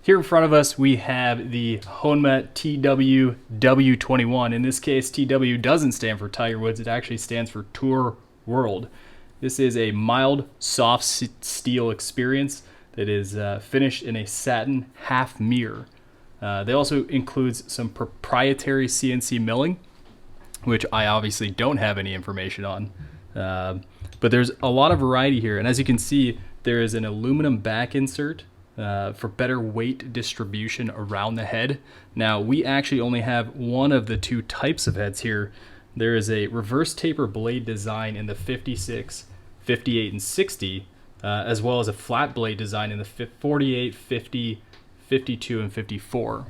Here in front of us, we have the Honma TW-W21. In this case, TW doesn't stand for Tiger Woods. It actually stands for Tour World. This is a mild, soft steel experience that is finished in a satin half mirror. They also includes some proprietary CNC milling, which I obviously don't have any information on. But there's a lot of variety here. And as you can see, there is an aluminum back insert for better weight distribution around the head. Now, we actually only have one of the two types of heads here. There is a reverse taper blade design in the 56, 58, and 60, as well as a flat blade design in the 48, 50, 52, and 54.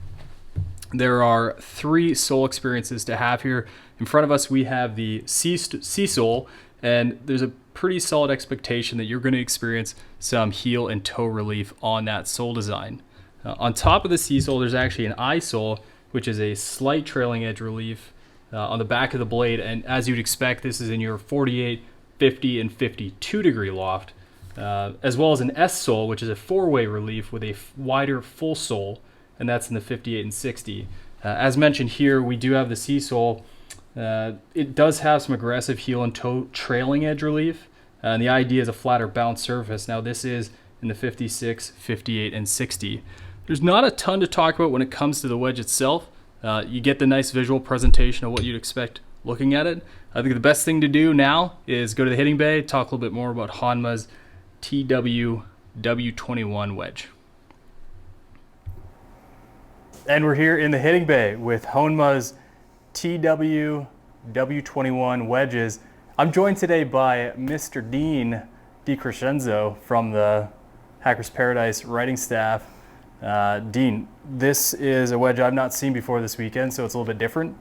There are three sole experiences to have here. In front of us, we have the C sole, and there's a pretty solid expectation that you're going to experience some heel and toe relief on that sole design. On top of the C sole, there's actually an I sole, which is a slight trailing edge relief on the back of the blade. And as you'd expect, this is in your 48, 50, and 52 degree loft, as well as an S sole, which is a four-way relief with a wider full sole, and that's in the 58 and 60. As mentioned here, we do have the C sole. It does have some aggressive heel and toe trailing edge relief, and the idea is a flatter bounce surface. Now this is in the 56, 58, and 60. There's not a ton to talk about when it comes to the wedge itself. You get the nice visual presentation of what you'd expect looking at it. I think the best thing to do now is go to the hitting bay, talk a little bit more about Honma's TW-W21 Wedge. And we're here in the hitting bay with Honma's TW-W21 Wedges. I'm joined today by Mr. Dean DiCrescenzo from the Hackers Paradise writing staff. Dean, this is a wedge I've not seen before this weekend, so it's a little bit different.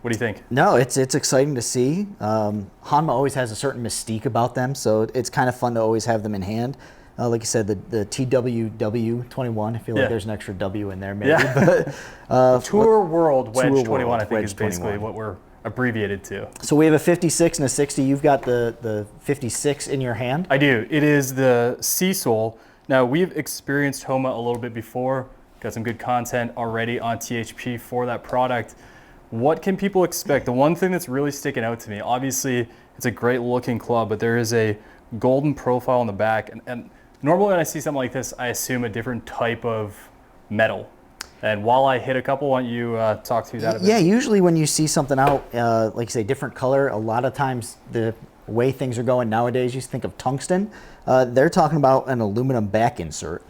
What do you think? No, it's exciting to see. Honma always has a certain mystique about them, so it's kind of fun to always have them in hand. Like you said, the TW-W21, I feel like there's an extra W in there maybe. Yeah. But, Tour World Wedge Tour 21, World I think Wedge is basically 21. what we're abbreviated to. So we have a 56 and a 60. You've got the 56 in your hand? I do. It is the C sole. Now, we've experienced Honma a little bit before, got some good content already on THP for that product. What can people expect? The one thing that's really sticking out to me, obviously it's a great looking club, but there is a golden profile on the back. And normally when I see something like this, I assume a different type of metal. And while I hit a couple, why don't you talk through that a bit? Yeah, usually when you see something out, like you say, different color, a lot of times the way things are going nowadays, you think of tungsten. They're talking about an aluminum back insert.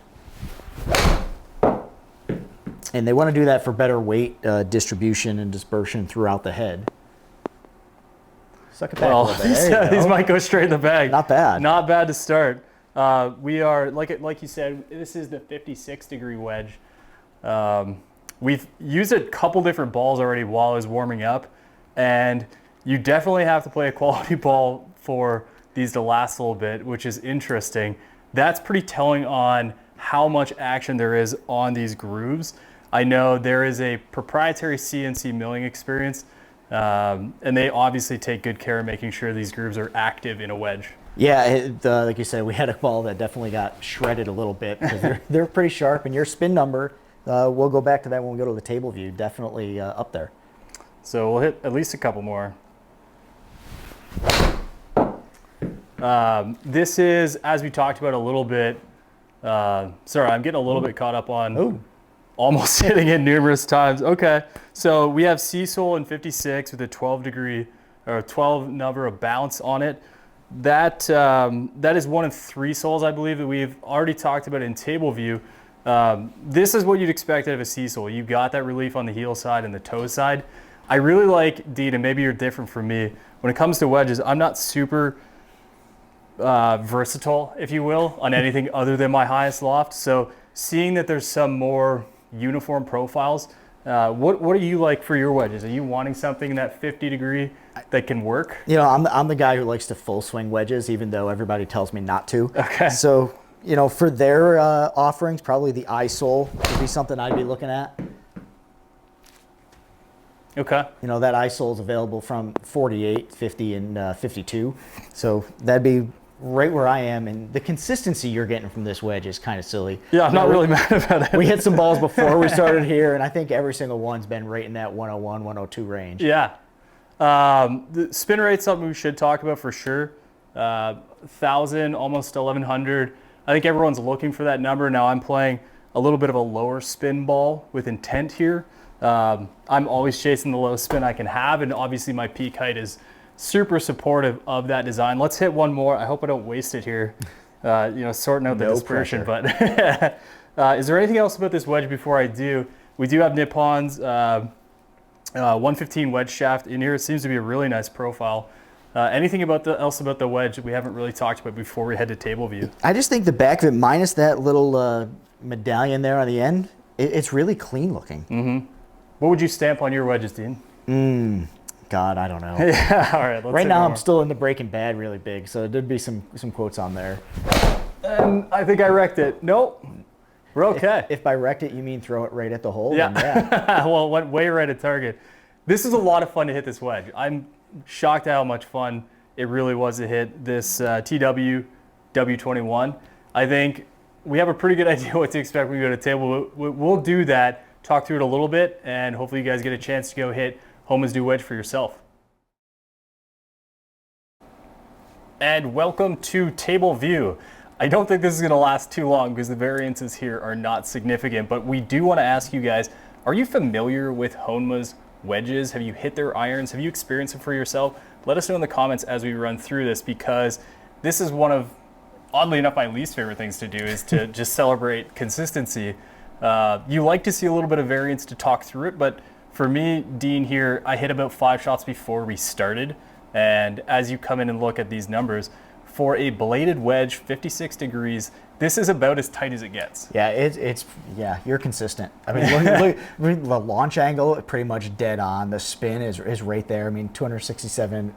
And they want to do that for better weight distribution and dispersion throughout the head. Suck it back a little bit. These might go straight in the bag. Not bad. Not bad to start. We are, like you said, this is the 56 degree wedge. We've used a couple different balls already while I was warming up, and you definitely have to play a quality ball for these to last a little bit, which is interesting. That's pretty telling on how much action there is on these grooves. I know there is a proprietary CNC milling experience, and they obviously take good care of making sure these grooves are active in a wedge. Yeah, like you said, we had a ball that definitely got shredded a little bit because they're pretty sharp, and your spin number, we'll go back to that when we go to the table view, definitely up there. So we'll hit at least a couple more. This is, as we talked about a little bit, sorry, I'm getting a little bit caught up on almost hitting it numerous times. Okay, so we have C sole in 56 with a 12 degree or 12 number of bounce on it. That is one of three soles, I believe, that we've already talked about in table view. This is what you'd expect out of a C sole. You got that relief on the heel side and the toe side. I really like, Dean, and maybe you're different from me, when it comes to wedges, I'm not super versatile, if you will, on anything other than my highest loft. So seeing that there's some more uniform profiles, what are you like for your wedges? Are you wanting something in that 50 degree that can work? You know, I'm the guy who likes to full swing wedges, even though everybody tells me not to. Okay. So, you know, for their offerings, probably the I sole would be something I'd be looking at. Okay. You know, that I sole is available from 48, 50, and 52. So that'd be right where I am, and the consistency you're getting from this wedge is kind of silly. Yeah, I'm not really mad about it. We hit some balls before we started here, and I think every single one's been right in that 101, 102 range. Yeah. The spin rate's something we should talk about for sure. 1,000, almost 1,100. I think everyone's looking for that number. Now I'm playing a little bit of a lower spin ball with intent here. I'm always chasing the lowest spin I can have, and obviously my peak height is super supportive of that design. Let's hit one more. I hope I don't waste it here, sorting out the dispersion. Pressure. But is there anything else about this wedge before I do? We do have Nippon's 115 wedge shaft in here. It seems to be a really nice profile. Anything else about the wedge that we haven't really talked about before we head to table view? I just think the back of it, minus that little medallion there on the end, it's really clean looking. Mm-hmm. What would you stamp on your wedges, Dean? God, I don't know. Yeah, all right. Right now, I'm still into Breaking Bad really big, so there'd be some quotes on there. And I think I wrecked it. Nope. We're okay. If by wrecked it, you mean throw it right at the hole? Yeah. Yeah. Well, it went way right at target. This is a lot of fun to hit this wedge. I'm shocked at how much fun it really was to hit this TW-W21. I think we have a pretty good idea what to expect when we go to table. We'll do that, talk through it a little bit, and hopefully you guys get a chance to go hit Honma's new wedge for yourself. And welcome to table view. I don't think this is going to last too long because the variances here are not significant, but we do want to ask you guys, are you familiar with Honma's wedges? Have you hit their irons? Have you experienced it for yourself? Let us know in the comments as we run through this, because this is one of, oddly enough, my least favorite things to do is to just celebrate consistency. You like to see a little bit of variance to talk through it, but for me, Dean here, I hit about 5 shots before we started. And as you come in and look at these numbers, for a bladed wedge, 56 degrees, this is about as tight as it gets. Yeah, you're consistent. I mean, look, the launch angle, pretty much dead on. The spin is right there. I mean, 267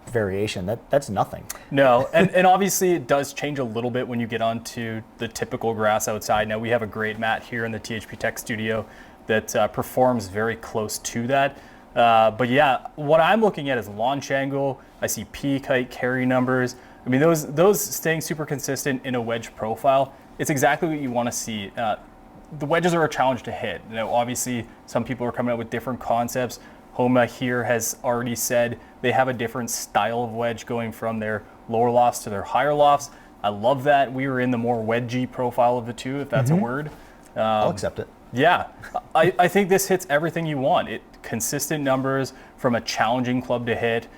variation, that's nothing. No, and obviously it does change a little bit when you get onto the typical grass outside. Now we have a great mat here in the THP Tech Studio that performs very close to that. But yeah, what I'm looking at is launch angle. I see peak height, carry numbers. I mean, those staying super consistent in a wedge profile, it's exactly what you want to see. The wedges are a challenge to hit. Now, obviously, some people are coming up with different concepts. Honma here has already said they have a different style of wedge going from their lower lofts to their higher lofts. I love that. We were in the more wedgy profile of the two, if that's a word. I'll accept it. Yeah, I think this hits everything you want. Consistent numbers from a challenging club to hit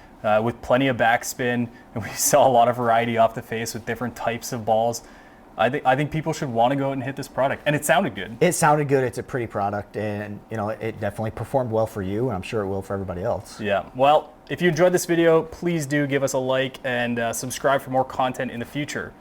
with plenty of backspin, and we saw a lot of variety off the face with different types of balls. I think people should want to go out and hit this product, and it sounded good. It sounded good. It's a pretty product, and it definitely performed well for you, and I'm sure it will for everybody else. Yeah. Well, if you enjoyed this video, please do give us a like and subscribe for more content in the future.